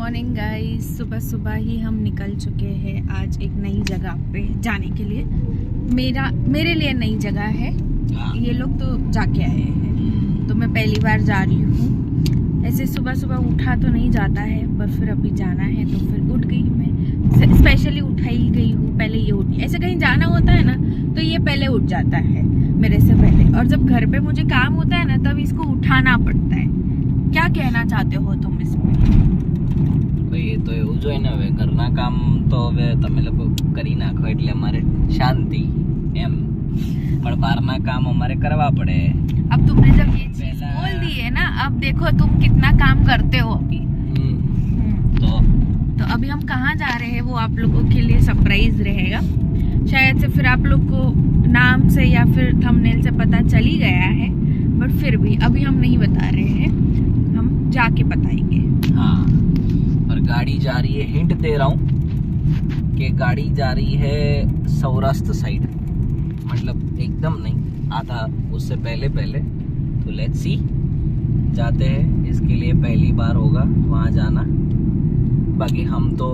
Morning guys. सुबह सुबह ही हम निकल चुके हैं आज एक नई जगह पे जाने के लिए। मेरे लिए नई जगह है। ये लोग तो जाके आए हैं तो मैं पहली बार जा रही हूँ। ऐसे सुबह सुबह उठा तो नहीं जाता है, पर फिर अभी जाना है तो फिर उठ गई मैं। स्पेशली उठाई गई हूँ, पहले ये उठी। ऐसे कहीं जाना होता है ना तो ये पहले उठ जाता है मेरे से पहले, और जब घर पे मुझे काम होता है ना तब इसको उठाना पड़ता है। क्या कहना चाहते हो तुम इसमें? એ તો એવું જ હોય ને, હવે ઘરના કામ તો હવે તમે લોકો કરી નાખો એટલે અમારે શાંતિ એમ, પણ બહારના કામ અમારે કરવા પડે। अब तुमने जब ये चीज बोल दी है ना, अब देखो तुम कितना काम करते हो अभी। तो अभी हम कहाँ जा रहे हैं वो आप लोगों के लिए सरप्राइज रहेगा। शायद से फिर आप लोग को नाम से या फिर थंबनेल से पता चल ही गया है, बट फिर भी अभी हम नहीं बता रहे हैं, हम जाके बताएंगे। हाँ, और गाड़ी जा रही है, हिंट दे रहा हूँ कि गाड़ी जा रही है सौराष्ट्र साइड, मतलब एकदम नहीं, आधा उससे पहले पहले। तो लेट्स सी, जाते हैं। इसके लिए पहली बार होगा वहाँ जाना। बाकी हम तो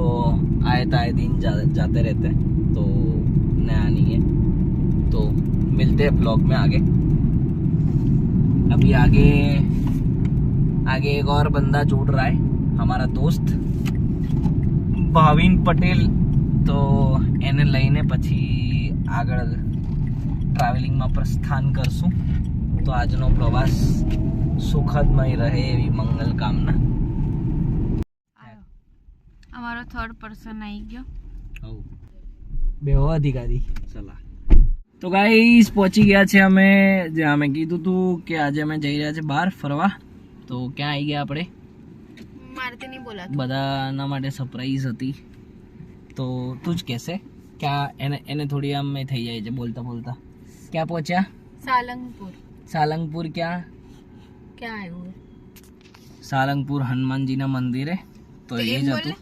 आए दिन जाते रहते हैं, तो नया नहीं है। तो मिलते हैं ब्लॉग में आगे। अभी आगे एक और बंदा जुड़ रहा है, हमारा दोस्त ભાવિન પટેલ। તો એને લઈને પછી આગળ ટ્રાવેલિંગમાં પ્રસ્થાન કરશું। તો આજનો પ્રવાસ સુખદમય રહે એવી મંગલ કામના। हमारा थर्ड पर्सन आई गया। બેહો અધિકારી સલાહ। તો ગાઈસ પહોંચી ગયા છે અમે, જે અમે કીધું હતું કે આજે અમે જઈ રહ્યા છે બહાર ફરવા। તો ક્યાં આવી ગયા આપણે? मारते नहीं बोला બધાના માટે સરપ્રાઈઝ હતી। તો તું જ કહેશે ક્યાં? એને થોડી આમ મેં થઈ જાય છે બોલતા બોલતા। ક્યાં પહોંચ્યા? सालंगपुर। સાલંગપુર ક્યાં? क्या है वो? સાલંગપુર હનુમાનજીના મંદિરે। તો એ જ હતું।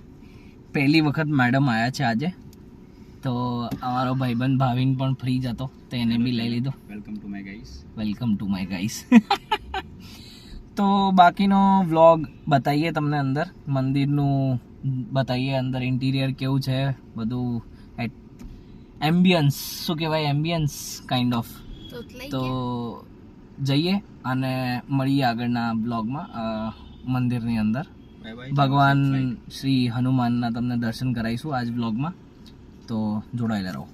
પહેલી વખત મેડમ આવ્યા છે આજે, તો અમારો ભાઈબંધ ભાવિન પણ ફ્રી જ હતો તો એને બી લઈ લીધો। Welcome to my guys. તો બાકીનો વ્લોગ બતાવીએ તમને, અંદર મંદિરનું બતાવીએ, અંદર ઇન્ટિરિયર કેવું છે બધું, એમ્બિયન્સ શું કહેવાય, એમ્બિયન્સ કાઇન્ડ ઓફ। તો જઈએ અને મળીએ આગળના બ્લોગમાં। મંદિરની અંદર ભગવાન શ્રી હનુમાનના તમને દર્શન કરાવીશું આજ બ્લોગમાં, તો જોડાયેલા રહો।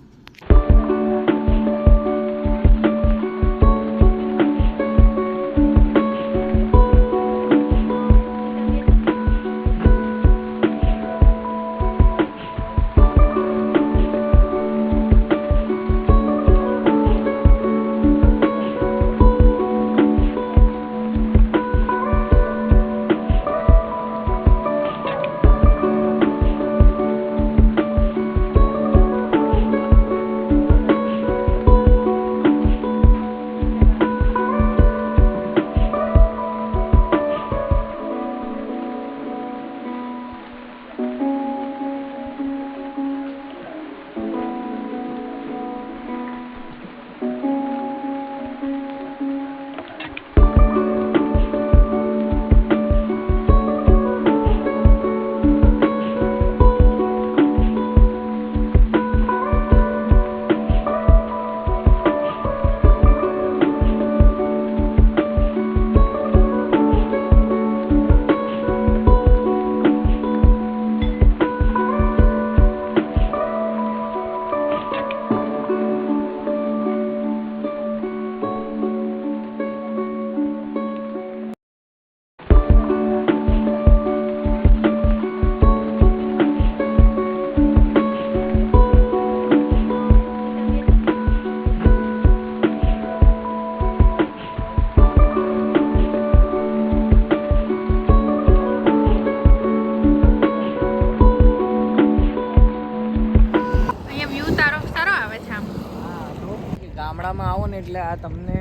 ગામડામાં આવો ને એટલે આ તમને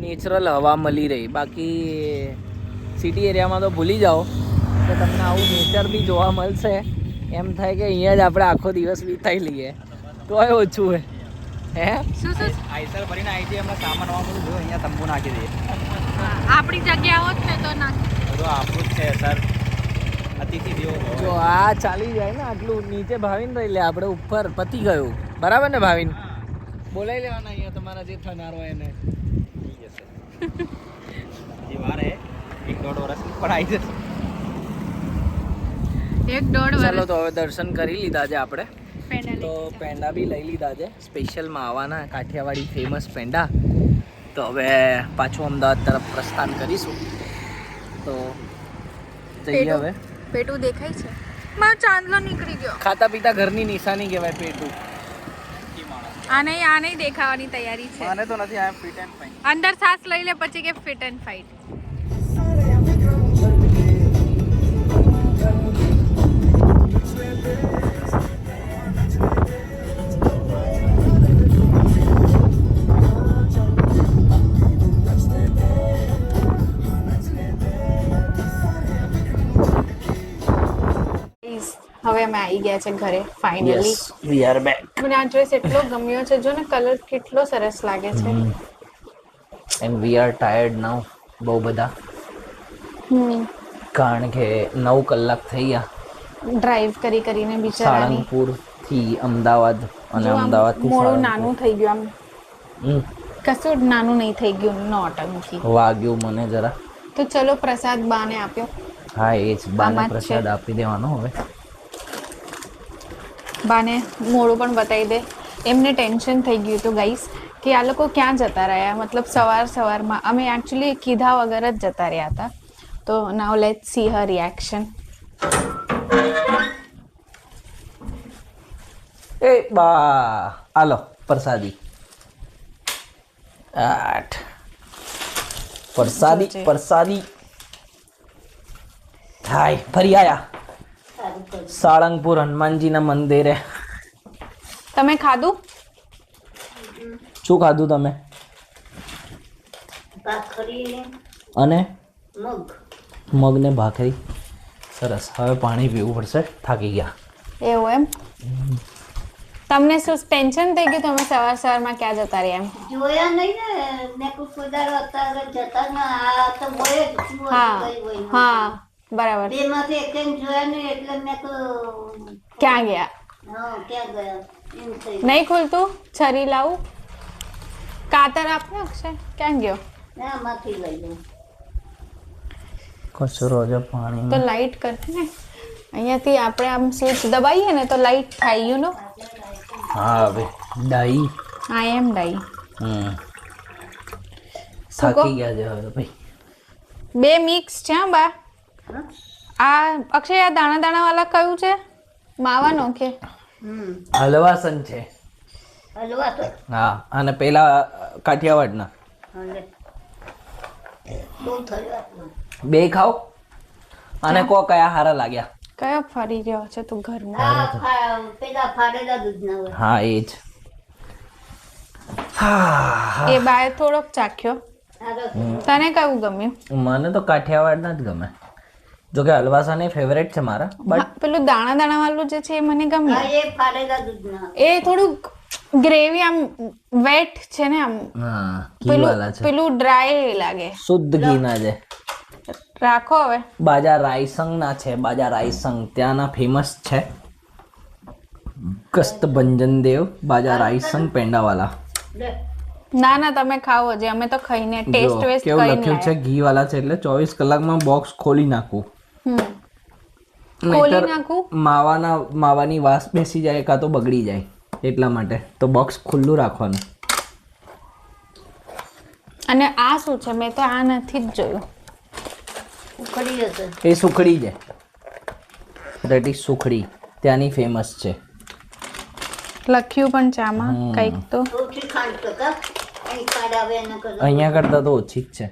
નેચરલ હવા મળી રહી, બાકી સિટી એરિયામાં તો ભૂલી જાઓ કે તમને આવું નેચર બી જોવા મળશે। એમ થાય કે અહીંયા જ આપણે આખો દિવસ વિતાઈ લઈએ તોય ઓછું હોય। હે આઈસર ભરીને આવી જઈએ, અમે સામાન વામાન બધું અહીંયા તંબુ નાખી દઈએ। આપણી જગ્યા હોત ને તો નાખી, બધું આપણું જ છે સર। અતિથિ દેવો ભવ. જો આ ચાલી જાય ને આટલું નીચે ભાવિન રહી લે આપણે ઉપર પતી ગયું બરાબર ને ભાવિન બોલાવી લેવાના અહીંયા તમારા જે થનાર હોય એને થઈ જશે. હજી વાર હે 1-1.5 વર્ષ પણ આવી જશે. 1-1.5 ચાલો વર્ષ તો હવે દર્શન કરી લીધા છે આપણે પેંડા તો લઈ પેંડા બી લઈ લીધા છે સ્પેશિયલ માવાના કાઠિયાવાડી ફેમસ પેંડા તો હવે પાછું અમદાવાદ તરફ પ્રસ્થાન કરીશું તો જઈએ હવે પેટું દેખાય છે મારો ચાંદલો નીકળી ગયો ખાતા પીતા ઘરની નિશાની કહેવાય પેટું આ નહીં દેખાવાની તૈયારી છે મને તો નથી આ ફિટ એન્ડ ફાઇન. અંદર સાસ લઈ લે પછી કે ફિટ એન્ડ ફાઇટ હવે અમે આવી ગયા છે ઘરે ફાઇનલી વી આર બેક મને આ ડ્રેસ એટલો ગમ્યો છે જો ને કલર કેટલો સરસ લાગે છે એન્ડ વી આર ટાયર્ડ નાઉ બહુ બધા કારણ કે 9 કલાક થઈ ગયા ડ્રાઈવ કરીને બિચારાની સાળંગપુર થી અમદાવાદ અને જો આમ અમદાવાદ થી મોડું નાનું થઈ ગયું આમ કશું જ નાનું નહીં થઈ ગયું નોટંકી વાગ્યું મને જરા તો ચલો પ્રસાદ બાને આપ્યો હા એ જ બાને આમાં જ પ્રસાદ છે. આપી દેવાનો હવે બાને મોડું પણ બતાવી દે એમને ટેન્શન થઈ ગયું હતું ગાઈસ કે આ લોકો ક્યાં જતા રહ્યા મતલબ સવારમાં અમે એકચ્યુઅલી કીધા વગર જ જતા રહ્યા હતા તો નાઉ લેટ્સ સી હર રિએક્શન એ બા આલો પ્રસાદી પ્રસાદી હાય ફરી આયા સાળંગપુર હનુમાનજીના મંદિરે તમે ખાધું શું ખાધું તમે અને મગ ને ભાખરી સરસ હવે પાણી પીવું પડશે થાકી ગયા એવું એમ તમને શું ટેન્શન થઈ ગયું તમે સવારમાં ક્યાં જતા રહ્યા એમ જોયા નહીં ને મેં કોઈ સુધારો અત્યારે જતા ના આ તો હોય જ શું હા કઈ હોય નહીં. હા બરાબર બે માંથી એક જોયા નહીં એટલે મેં તો ક્યાં ગયા હા ક્યાં ગયા એમ થઈ નહીં ખુલતું છરી લાવું કાતર આપને અક્ષય ક્યાં ગયો ના માંથી લઈ લઉં કચરો છે પાણી તો લાઈટ કરતી ને અહીંયાથી આપણે આમ સ્વિચ દબાઈએ ને તો લાઈટ થાય યુ નો હા હવે ડાઈ આઈ એમ ડાઈ થાકી ગયા છે હવે ભાઈ બે મિક્સ છે હા બા આ અક્ષય આ દાણા દાણા વાળા કયું છે માવાનો કે હલવાસન છે હલવા તો હા અને પેલા કાઠિયાવાડના હલે બહુ થયું બે ખાઓ અને કો કયા હારા લાગ્યા કયો ફરી રહ્યો છે તું ઘરમાં પેલા ફાડેલા દૂધના હોય હા એ જ હા એ બાય થોડોક ચાખ્યો આ રસ. તને કયું ગમ્યું મને તો કાઠિયાવાડના જ ગમે જો કે હલવાસા ફેવરેટ છે મારા બટ હા, પેલું દાણા દાણા વાળું જે છે એ મને હા ગમ્યું એ ફાડેલા દૂધના એ થોડું ગ્રેવી આમ વેટ છે ને આમ હા ઘી વાળા છે પેલું ડ્રાય લાગે શુદ્ધ ઘીના છે રાખો હવે બાજા રાયસંગના છે બાજા રાયસંગ ત્યાંના ફેમસ છે કસ્તભંજન દેવ બાજા રાયસંગ પેંડાવાલા લે ના ના તમે ખાઓ જે અમે તો ખાઈને જો ટેસ્ટ વેસ્ટ કેવું કરીને લખ્યું છે ઘી વાળા છે એટલે 24 કલાકમાં બોક્સ ખોલી નાખવું ખોલી નહીંતર નાખું માવાની વાસ બેસી જાય કાં તો બગડી જાય એટલા માટે તો બોક્સ ખુલ્લું રાખવાનું અને આ શું છે મેં તો આ નથી જ જોયું ઉખડી હશે એ સુખડી છે દેટ ઇઝ સુખડી ત્યાંની ફેમસ છે લખ્યું પણ છે આમાં કંઈક તો ઓછી ખાંડ તો કા અહીં ખાંડ આવે એના કરતા અહીંયા કરતાં તો ઓછી જ છે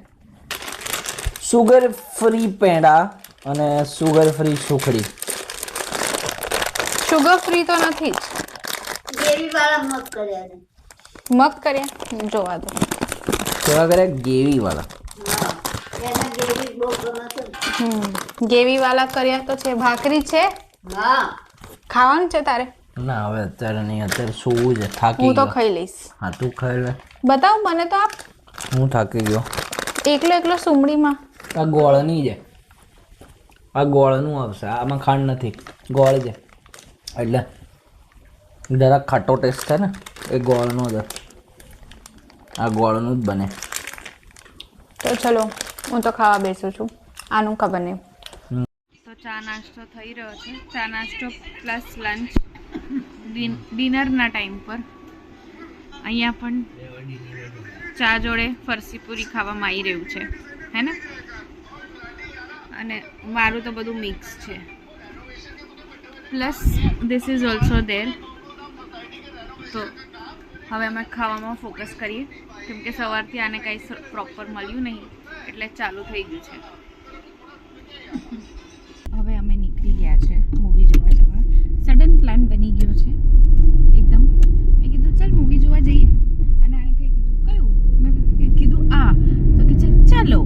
સુગર ફ્રી પેંડા અને સુગર ફ્રી સુખડી શુગર ફ્રી તો નથી જ ગ્રેવી વાળા મગ કર્યા છે મગ કર્યા જોવા દો કેવા કરે ગેવી વાળા હા એના ગ્રેવી બહુ ગમે છે ગેવી વાળા કર્યા તો છે ભાખરી છે હા ખાવાનું છે તારે ના હવે અત્યારે નહીં અત્યારે સુવું છે થાકી હું તો ગયો ખાઈ લઈશ હા તું ખાઈ લે બતાવ મને તો આપ હું થાકી ગયો એકલો એકલો સુમડીમાં આ ગોળની છે આ ગોળનું આવશે, આમાં ખાંડ નથી, ગોળ છે એટલે જરાક ખાટો ટેસ્ટ છે ને એ ગોળનો જ, આ ગોળનું જ બને. તો ચલો હું તો ખાવા બેસું છું, આનું ખબર નહીં. તો ચા નાસ્તો થઈ રહ્યો છે, ચા નાસ્તો પ્લસ લંચ ડિનરના ટાઈમ પર. અહીંયા પણ ચા જોડે ફરસી પૂરી ખાવામાં આવી રહ્યું છે, હે ને? અને મારું તો બધું મિક્સ છે, પ્લસ ધીસ ઇઝ ઓલ્સો દેર. તો હવે અમે ખાવામાં ફોકસ કરીએ, કેમ કે સવારથી આને કાંઈ પ્રોપર મળ્યું નહીં એટલે ચાલુ થઈ ગયું છે. હવે અમે નીકળી ગયા છે મૂવી જોવા જવા. સડન પ્લાન બની ગયો છે એકદમ. મેં કીધું ચાલ મૂવી જોવા જઈએ, અને આણે કંઈ કીધું કયું, મેં કીધું આ, તો કે છે ચાલો.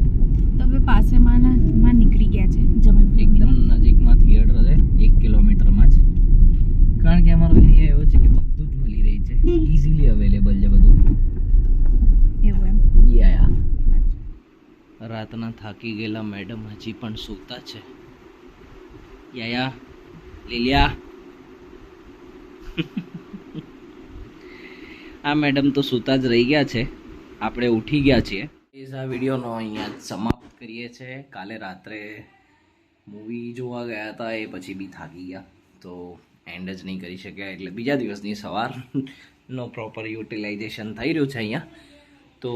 તો હવે પાસેમાં નીકળી ગયા છે એકદમ નજીકમાં થિયેટર છે, 1 કિલોમીટરમાં જ. કારણ કે અમારો એરિયા એવો છે કે બધું જ મળી રહી છે, ઇઝીલી અવેલેબલ છે બધું. એવું એમ. યા રાતના થાકી ગયેલા મેડમ હજી પણ સૂતા છે. યા લીલિયા આ મેડમ તો સૂતા જ રહી ગયા છે, આપણે ઉઠી ગયા છીએ. આ વિડીયોનો અહીંયા જ સમાપ્ત કરીએ છીએ. કાલે રાત્રે મૂવી જોવા ગયા હતા, એ પછી બી થાકી ગયા તો એન્ડ જ નહીં કરી શક્યા, એટલે બીજા દિવસની સવારનો પ્રોપર યુટિલાઇઝેશન થઈ રહ્યું છે અહીંયા. તો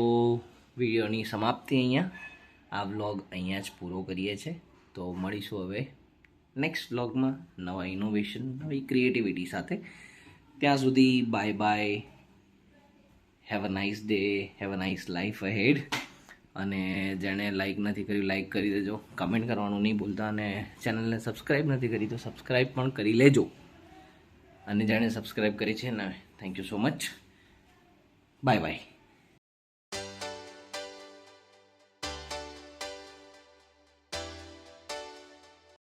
વિડીયોની સમાપ્તિ અહીંયા, આ વ્લોગ અહીંયા જ પૂરો કરીએ છીએ. તો મળીશું હવે નેક્સ્ટ વ્લોગમાં નવા ઇનોવેશન, નવી ક્રિએટિવિટી સાથે. ત્યાં સુધી bye bye, have a nice day, have a nice life ahead. અને જેણે લાઈક નથી કર્યું લાઈક કરી દેજો, કમેન્ટ કરવાનું નહીં ભૂલતા, અને ચેનલને સબસ્ક્રાઈબ નથી કરી તો સબસ્ક્રાઈબ પણ કરી લેજો. અને જેણે સબસ્ક્રાઈબ કરી છે ને, thank you so much. Bye bye.